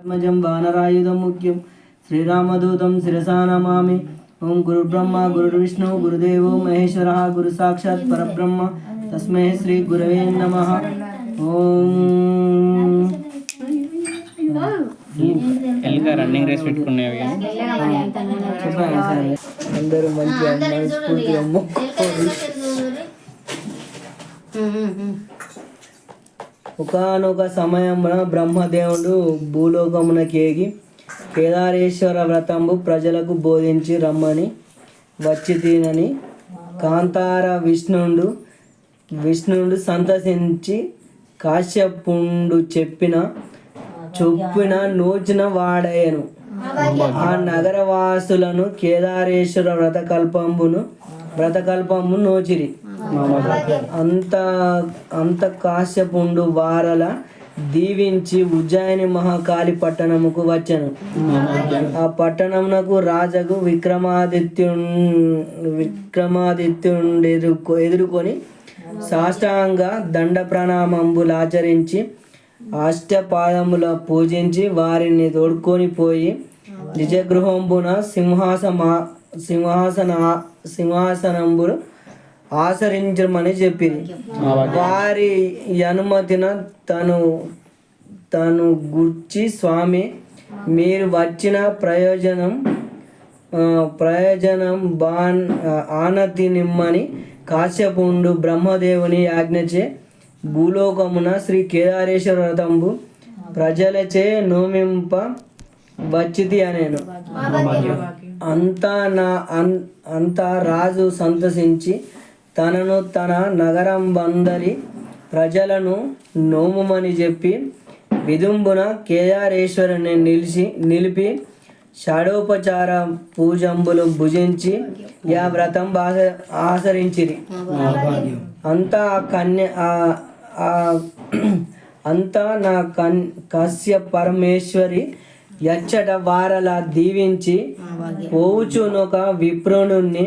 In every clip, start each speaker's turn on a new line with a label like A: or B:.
A: మజం వానరాయుధం ముఖ్యం శ్రీరామదూతం శిరసా నమామి. ఓం గురుబ్రహ్మ గురుర్విష్ణు గురుదేవో మహేశ్వర గురు సాక్షాత్ పరబ్రహ్మ తస్మై శ్రీ గురవే నమః. ఓం
B: రన్నింగ్ రేస్ పెట్టుకునేవి
A: చెప్పాను సరే. అందరూ మంచిగా మనస్ఫూర్తిగా మొక్కుకోండి. ఒకానొక సమయంలో బ్రహ్మదేవుడు భూలోకమునకేగి కేదారేశ్వర వ్రతంబు ప్రజలకు బోధించి రమ్మని వచ్చి తినని కాంతార విష్ణుండు సంతసించి కాశ్యపుండు చెప్పిన చొప్పిన నూచిన వాడయను. ఆ నగరవాసులను కేదారేశ్వర వ్రతకల్పము నోచిరి. అంత కాశ్యపుండు వారల దీవించి ఉజ్జయిని మహాకాళి పట్టణముకు వచ్చెను. ఆ పట్టణమునకు రాజకు విక్రమాదిత్యుండు ఎదుర్కొని సాష్టాంగ దండ ప్రణామంబులాచరించి అష్టపాదముల పూజించి వారిని తోడుకొని పోయి నిజగృహంబున సింహాసనంబులు ఆచరించమని చెప్పింది. వారి అనుమతిన తను గుర్చి స్వామి మీరు వచ్చిన ప్రయోజనం ఆనతి నిమ్మని కాశ్యపుండు బ్రహ్మదేవుని ఆజ్ఞచే భూలోకమున శ్రీ కేదారేశ్వర వ్రతంబు ప్రజలచే నోమింప వచ్చితి అనేను. అంతా రాజు సంతసించి తనను తన నగరం బందరి ప్రజలను నోముమని చెప్పి విదుంబున కేదారేశ్వరుని నిలిపి షాడోపచార పూజంబులు భుజించి యా వ్రతం ఆచరించిరి. అంతా నా కశ్య పరమేశ్వరి యచ్చట వారల దీవించి పోవుచునొక విప్రుని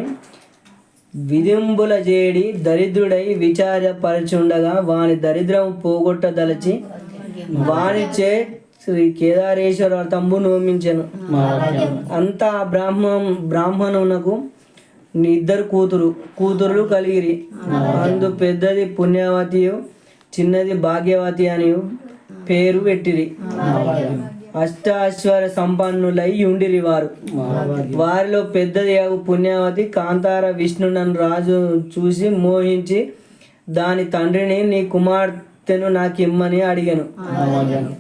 A: విధింబుల చేడి దరిద్రుడై విచారపరచుండగా వాని దరిద్రం పోగొట్టదలచి వానిచే శ్రీ కేదారేశ్వర వ్రతంబు నోమించెను. అంతా బ్రాహ్మణునకు ఇద్దరు కూతురులు కలిగిరి. అందు పెద్దది పుణ్యవతియు చిన్నది భాగ్యవతి అని పేరు పెట్టిరి. అష్టాశ్వర సంపన్నులై ఉండిరి వారు. వారిలో పెద్దది పుణ్యవతి కాంతార విష్ణునను రాజు చూసి మోహించి దాని తండ్రిని నీ కుమార్తెను నాకిమ్మని అడిగాను.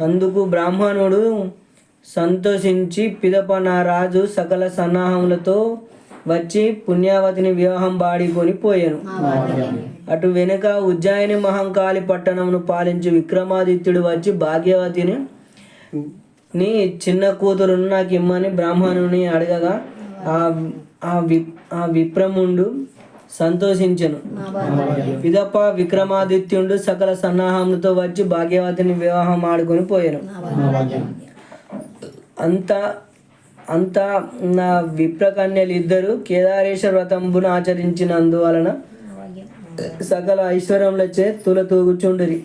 A: అందుకు బ్రాహ్మణుడు సంతోషించి పిదప నా రాజు సకల సన్నాహములతో వచ్చి పుణ్యవతిని వివాహం బాడికొని పోయాను. అటు వెనుక ఉజ్జయిని మహంకాళి పట్టణమును పాలించి విక్రమాదిత్యుడు వచ్చి భాగ్యవతిని నీ చిన్న కూతురును నాకు ఇమ్మని బ్రాహ్మణుని అడగగా ఆ విప్రముండు సంతోషించెను. పిదప విక్రమాదిత్యుడు సకల సన్నాహములతో వచ్చి భాగ్యవతిని వివాహం ఆడుకొని పోయాను. అంతా నా విప్రకన్యలు ఇద్దరు కేదారేశ్వర వ్రతంబును ఆచరించినందువలన సకల ఐశ్వర్యములచే తులతూగుచుండిరి.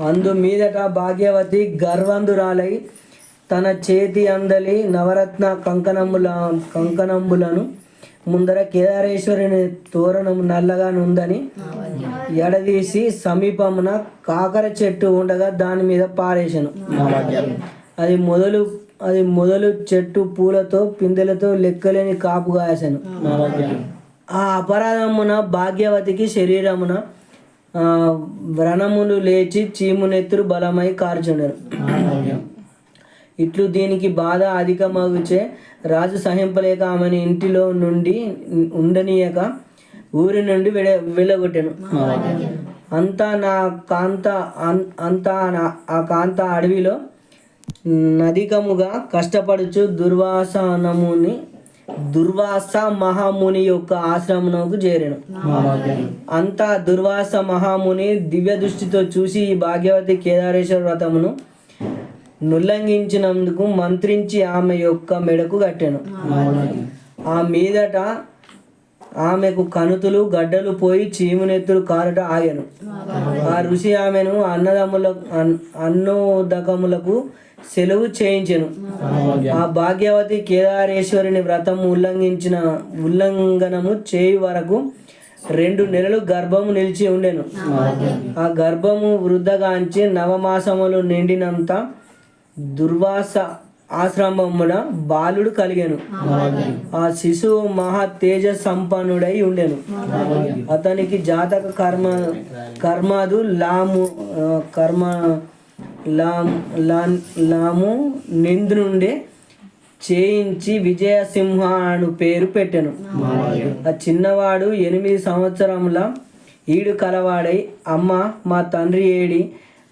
A: అందు మీదట భాగ్యవతి గర్వంధురాలై తన చేతి అందలి నవరత్న కంకణంబులను ముందర కేదారేశ్వరుని తోరణం నల్లగా నుందని ఎడదీసి సమీపమున కాకర చెట్టు ఉండగా దాని మీద పారేసెను. అది మొదలు చెట్టు పూలతో పిందెలతో లెక్కలేని కాపు కాసెను. ఆ అపరాధమున భాగ్యవతికి శరీరమున వ్రణములు లేచి చీమునెత్తురు బలమై కార్చుండెను. ఇట్లు దీనికి బాధ అధికమగుచే రాజు సహింపలేక ఆమెను ఇంటిలో నుండి ఉండనీయక ఊరి నుండి వెళ్ళగొట్టెను. అంతా ఆ కాంత అడవిలో నదికముగా కష్టపడుచు దుర్వాస మహాముని యొక్క ఆశ్రమమునకు చేరెను. అంతా దుర్వాస మహాముని దివ్య దృష్టితో చూసి ఈ భాగ్యవతి కేదారేశ్వర వ్రతమును నుల్లంఘించినందుకు మంత్రించి ఆమె యొక్క మెడకు కట్టెను. ఆ మీదట ఆమెకు కనుతులు గడ్డలు పోయి చీమునెత్తులు కారట ఆగాను. ఆ ఋషి ఆమెను అన్నోదకములకు సెలవు చేయించెను. ఆ భాగ్యవతి కేదారేశ్వరుని వ్రతం ఉల్లంఘనము చేయు వరకు 2 నెలలు గర్భము నిలిచి ఉండెను. ఆ గర్భము వృద్ధగాంచి 9 మాసములు నిండినంత దుర్వాస ఆశ్రమమున బాలుడు కలిగెను. ఆ శిశువు మహా తేజ సంపన్నుడై ఉండెను. అతనికి జాతక కర్మాదు లాము నిందు నుండి చేయించి విజయసింహ అను పేరు పెట్టెను. ఆ చిన్నవాడు 8 సంవత్సరముల ఈడు కలవాడై, అమ్మ మా తండ్రి ఏడి,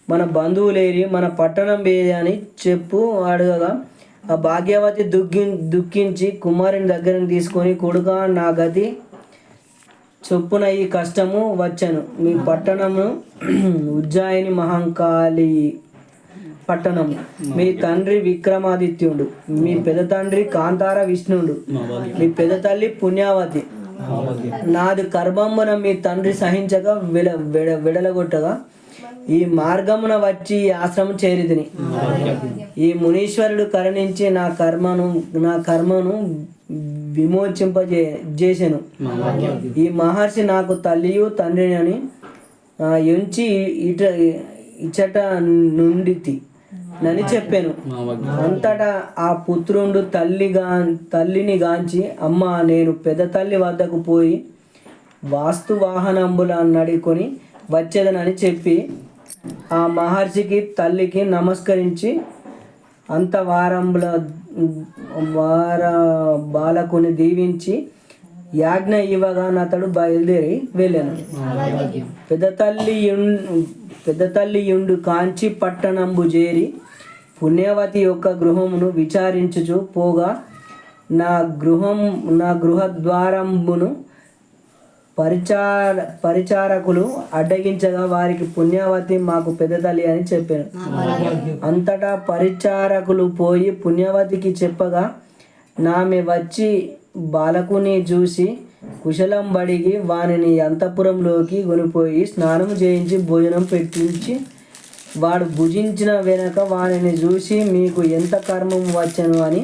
A: మన బంధువులేరి, మన పట్టణం ఏది అని చెప్పు అడగగా, ఆ భాగ్యవతి దుఃఖించి కుమారుని దగ్గరని తీసుకొని, కొడుక నా గతి చొప్పున ఈ కష్టము వచ్చను. మీ పట్టణము ఉజ్జాయిని మహంకాళి పట్టణం. మీ తండ్రి విక్రమాదిత్యుడు, మీ పెద్ద తండ్రి కాంతార విష్ణుడు, మీ పెద్ద తల్లి పుణ్యావతి. నాది కర్మమున మీ తండ్రి సహించక విడలగొట్టగా ఈ మార్గమున వచ్చి ఈ ఆశ్రమం చేరితిని. ఈ మునీశ్వరుడు కరుణించి నా కర్మను విమోచింపజేసెను. ఈ మహర్షి నాకు తల్లియు తండ్రిని అని ఎంచి ఇచట నుండితి నని చెప్పాను. అంతటా ఆ పుత్రుడు తల్లిని గాంచి, అమ్మ నేను పెద్ద తల్లి వద్దకు పోయి వాస్తు వాహనంబుల నడుకొని వచ్చేదనని చెప్పి ఆ మహర్షికి తల్లికి నమస్కరించి అంత బాలకుని దీవించి యాజ్ఞ ఇవ్వగా అతడు బయలుదేరి వెళ్ళాను. పెద్ద తల్లియుండు కాంచి పట్టణంబు చేరి పుణ్యవతి యొక్క గృహమును విచారించుచు పోగా నా గృహద్వారంబును పరిచారకులు అడ్డగించగా వారికి పుణ్యవతి మాకు పెద్ద తల్లి అని చెప్పాను. అంతటా పరిచారకులు పోయి పుణ్యవతికి చెప్పగా నామె వచ్చి బాలకుని చూసి కుశలం బడిగి వానిని అంతఃపురంలోకి కొనిపోయి స్నానం చేయించి భోజనం పెట్టించి వాడు భుజించిన వెనక వానిని చూసి మీకు ఎంత కర్మం వచ్చను అని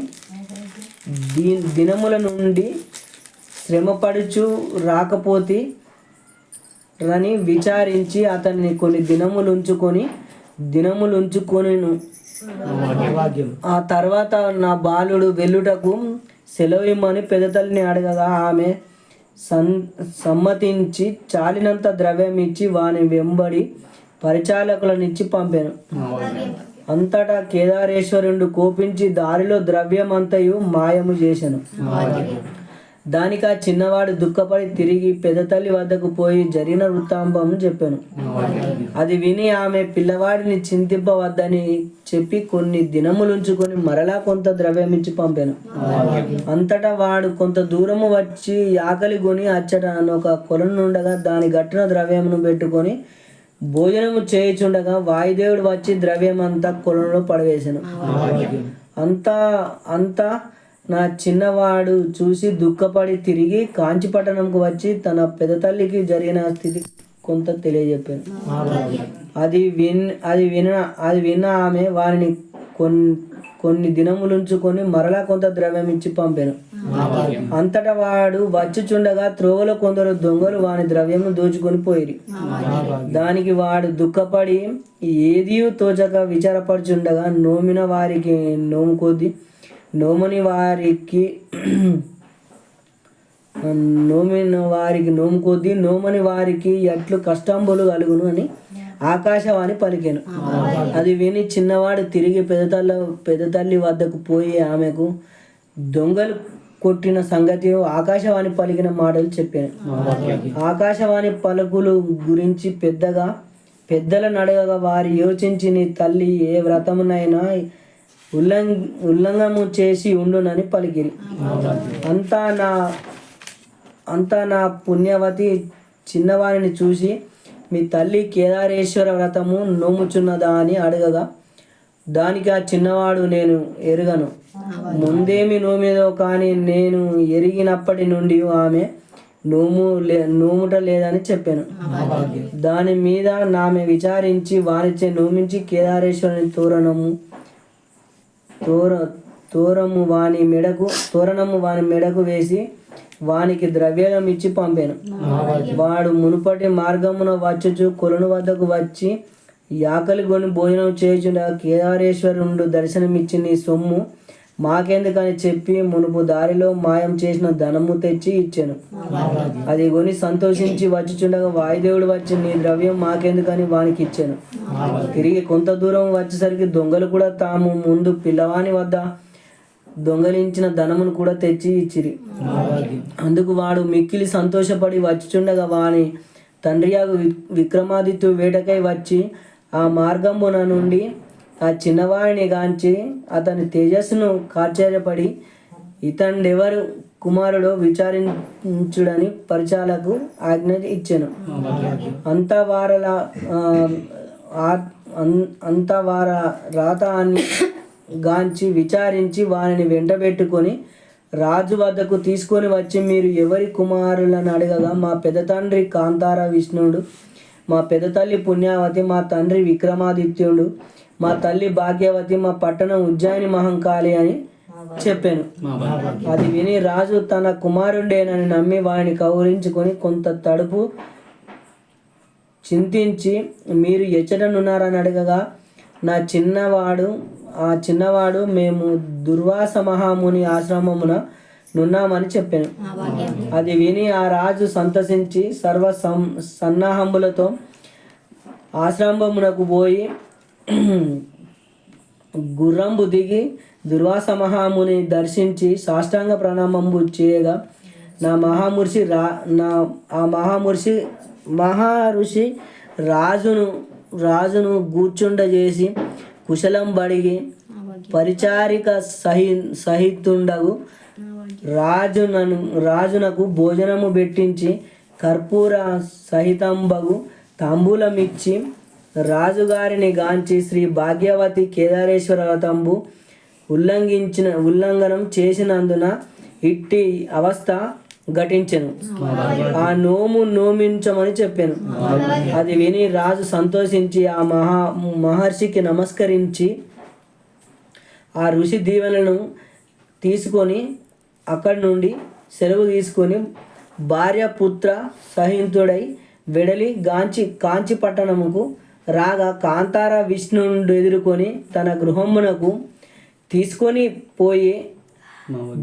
A: దినముల నుండి శ్రమపడుచు రాకపోతే రని విచారించి అతన్ని కొన్ని దినములుంచుకొనిను. ఆ తర్వాత నా బాలుడు వెళ్ళుటకు సెలవిమ్మని పెద్ద తల్లిని అడగగా ఆమె సమ్మతించి చాలినంత ద్రవ్యం ఇచ్చి వాని వెంబడి పరిచారకులనిచ్చి పంపాను. అంతటా కేదారేశ్వరుడు కోపించి దారిలో ద్రవ్యమంతయు మాయము చేశాను. దానికి ఆ చిన్నవాడు దుఃఖపడి తిరిగి పెద్ద తల్లి వద్దకు పోయి జరిగిన వృత్తాంతం చెప్పాను. అది విని ఆమె పిల్లవాడిని చింతింపవద్దని చెప్పి కొన్ని దినములుంచుకొని మరలా కొంత ద్రవ్యం ఇచ్చి పంపాను. అంతటా వాడు కొంత దూరము వచ్చి ఆకలి కొని అచ్చట ఒక కొలనుండగా దాని గట్టిన ద్రవ్యమును పెట్టుకొని భోజనము చేయుచుండగా వాయుదేవుడు వచ్చి ద్రవ్యమంతా కొలంలో పడవేశాను. అంతా నా చిన్నవాడు చూసి దుఃఖపడి తిరిగి కాంచీపట్టణంకు వచ్చి తన పెద్ద తల్లికి జరిగిన స్థితి కొంత తెలియజెప్పాను. అది విన్న ఆమె వారిని కొన్ని దినములుంచుకొని మరలా కొంత ద్రవ్యం ఇచ్చి పంపాను. అంతటా వాడు వచ్చుచుండగా త్రోవలో కొందరు దొంగలు వాని ద్రవ్యము దోచుకొని పోయిరి. దానికి వాడు దుఃఖపడి ఏదీ తోచక విచారపడుచుండగా నోమిన వారికి నోము కొద్ది నోమని వారికి నోమని వారికి ఎట్లు కష్టంబులు కలుగును అని ఆకాశవాణి పలికెను. అది విని చిన్నవాడు తిరిగి పెద్ద తల్లి వద్దకు పోయి ఆమెకు దొంగలు కొట్టిన సంగతి ఆకాశవాణి పలికిన మాటలు చెప్పాను. ఆకాశవాణి పలుకులు గురించి పెద్దలను అడగగా వారి యోచించి నీ తల్లి ఏ వ్రతమునైనా ఉల్లంఘనము చేసి ఉండునని పలికిరి. అంతా నా పుణ్యవతి చిన్నవారిని చూసి మీ తల్లి కేదారేశ్వర వ్రతము నోముచున్నదా అని అడగగా దానికి ఆ చిన్నవాడు నేను ఎరుగను, ముందేమి నోమేదో కానీ నేను ఎరిగినప్పటి నుండి ఆమె నోముట లేదని చెప్పాను. దాని మీద ఆమె విచారించి వారిచే నోమించి కేదారేశ్వరుని తోరణము వాని మెడకు వేసి వానికి ద్రవ్యం ఇచ్చి పంపాను. వాడు మునుపటి మార్గమున వచ్చుచు కొలను వద్దకు వచ్చి యాకలి కొని భోజనం చేయుచుండగా కేదారేశ్వరుడు దర్శనమిచ్చి నీ సొమ్ము మాకెందుకని చెప్పి మునుపు దారిలో మాయం చేసిన ధనము తెచ్చి ఇచ్చాను. అది కొని సంతోషించి వచ్చుచుండగా వాయుదేవుడు వచ్చి నీ ద్రవ్యం మాకెందుకని వానికి ఇచ్చాను. తిరిగి కొంత దూరం వచ్చేసరికి దొంగలు కూడా తాము ముందు పిల్లవాని వద్ద దొంగలించిన ధనమును కూడా తెచ్చి ఇచ్చిరి. అందుకు వాడు మిక్కిలి సంతోషపడి వచ్చుచుండగా వాని తండ్రియాగు విక్రమాదిత్యుడు వేటకై వచ్చి ఆ మార్గమున నుండి ఆ చిన్నవాడిని గాంచి అతని తేజస్సును ఆశ్చర్యపడి ఇతడెవరు కుమారుడు విచారించుడని పరిచాలకు ఆజ్ఞ ఇచ్చాను. అంత వార రాతాన్ని గాంచి విచారించి వారిని వెంటబెట్టుకొని రాజు వద్దకు తీసుకొని వచ్చి మీరు ఎవరి కుమారులను అడగగా మా పెద్ద తండ్రి కాంతార విష్ణుడు, మా పెద్ద తల్లి పుణ్యావతి, మా తండ్రి విక్రమాదిత్యుడు, మా తల్లి భాగ్యవతి, మా పట్టణం ఉజ్జయిని మహంకాళి అని చెప్పాను. అది విని రాజు తన కుమారుడేనని నమ్మి వారిని కౌరించుకొని కొంత తడుపు చింతించి మీరు ఎచ్చటనున్నారని అడగగా ఆ చిన్నవాడు మేము దుర్వాస మహాముని ఆశ్రమమున నున్నామని చెప్పాను. అది విని ఆ రాజు సంతసించి సర్వ సన్నాహములతో ఆశ్రమమునకు పోయి గుర్రంబు దిగి దుర్వాస మహాముని దర్శించి సాష్టాంగ ప్రణామంబు చేయగా మహాఋషి రాజును గూర్చుండజేసి కుశలం బడిగి పరిచారిక సహితుండగు రాజునకు భోజనము పెట్టించి కర్పూర సహితంబగు తాంబూలమిచ్చి రాజుగారిని గాంచి శ్రీ భాగ్యవతి కేదారేశ్వర వ్రతంబు ఉల్లంఘనం చేసినందున ఇట్టి అవస్థ ఘటించెను. ఆ నోమించమని చెప్పాను. అది విని రాజు సంతోషించి ఆ మహర్షికి నమస్కరించి ఆ ఋషి దీవెనలను తీసుకొని అక్కడి నుండి సెలవు తీసుకొని భార్య పుత్ర సహితుడై వెడలి కాంచి పట్టణముకు రాగా కాంతార విష్ణువుడు ఎదుర్కొని తన గృహమునకు తీసుకొని పోయి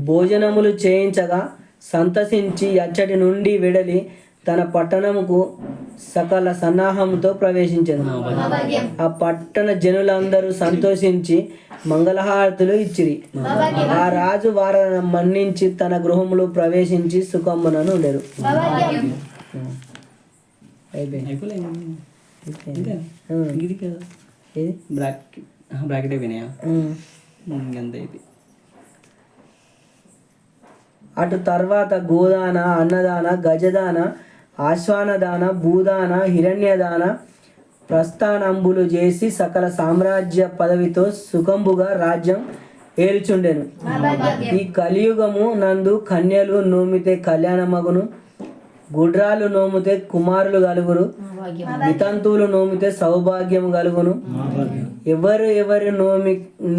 A: భోజనములు చేయించగా సంతసించి అచ్చటి నుండి వెడలి తన పట్టణముకు సకల సన్నాహంతో ప్రవేశించను. ఆ పట్టణ జనులందరూ సంతోషించి మంగళహారతులు ఇచ్చిరి. ఆ రాజు వారిని మన్నించి తన గృహములు ప్రవేశించి సుఖమునను ఉండరు. అటు తర్వాత గోదాన, అన్నదాన, గజదాన, ఆశ్వానదాన, భూదాన, హిరణ్యదాన ప్రస్థానంబులు చేసి సకల సామ్రాజ్య పదవితో సుఖంబుగా రాజ్యం ఏలుచుండెను. ఈ కలియుగము నందు కన్యలు నోమితే కళ్యాణమగును, గుడ్రాలు నోమితే కుమారులు కలుగురు, వితంతువులు నోమితే సౌభాగ్యము కలుగును. ఎవరు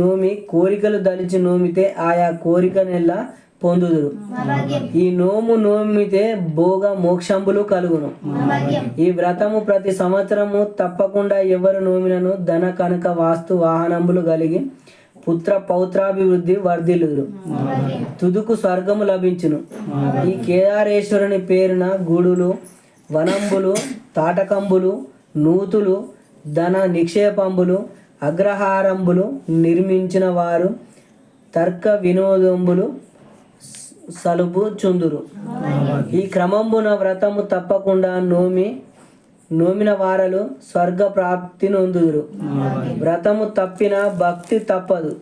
A: నోమి కోరికలు దలిచి నోమితే ఆయా కోరికనెల్లా పొందుదురు. ఈ నోమితే భోగ మోక్షంబులు కలుగును. ఈ వ్రతము ప్రతి సంవత్సరము తప్పకుండా ఎవరు నోమినను ధన కనక వాస్తు వాహనంబులు కలిగి పుత్ర పౌత్రాభివృద్ధి వర్ధిల్లుదురు. తుదుకు స్వర్గము లభించును. ఈ కేదారేశ్వరుని పేరున గుడులు, వనంబులు, తాటకంబులు, నూతులు, ధన నిక్షేపంబులు, అగ్రహారంబులు నిర్మించిన వారు తర్క వినోదంబులు సలుపు చుందురు. ఈ క్రమంబున వ్రతము తప్పకుండా నోమిన వారలు స్వర్గ ప్రాప్తి నొందుదురు. వ్రతము తప్పిన భక్తి తప్పదు.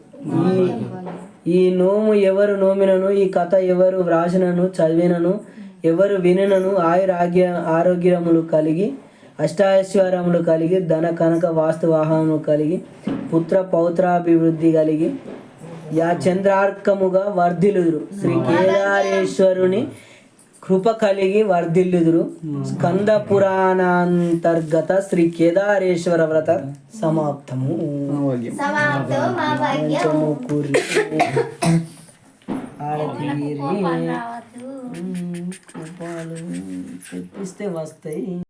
A: ఈ నోము ఎవరు నోమినను, ఈ కథ ఎవరు వ్రాసినను, చదివినను, ఎవరు వినినను ఆరోగ్యములు కలిగి, అష్టాైశ్వర్యములు కలిగి, ధన కనక వాస్తు వాహనములు కలిగి, పుత్ర పౌత్రాభివృద్ధి కలిగి చంద్రార్కముగా వర్ధిలుదురు. శ్రీ కేదారేశ్వరుని కృప కలిగి వర్ధిల్లుదురు. స్కంద పురాణాంతర్గత శ్రీ కేదారేశ్వర వ్రత సమాప్తము. తెప్పిస్తే వస్తాయి.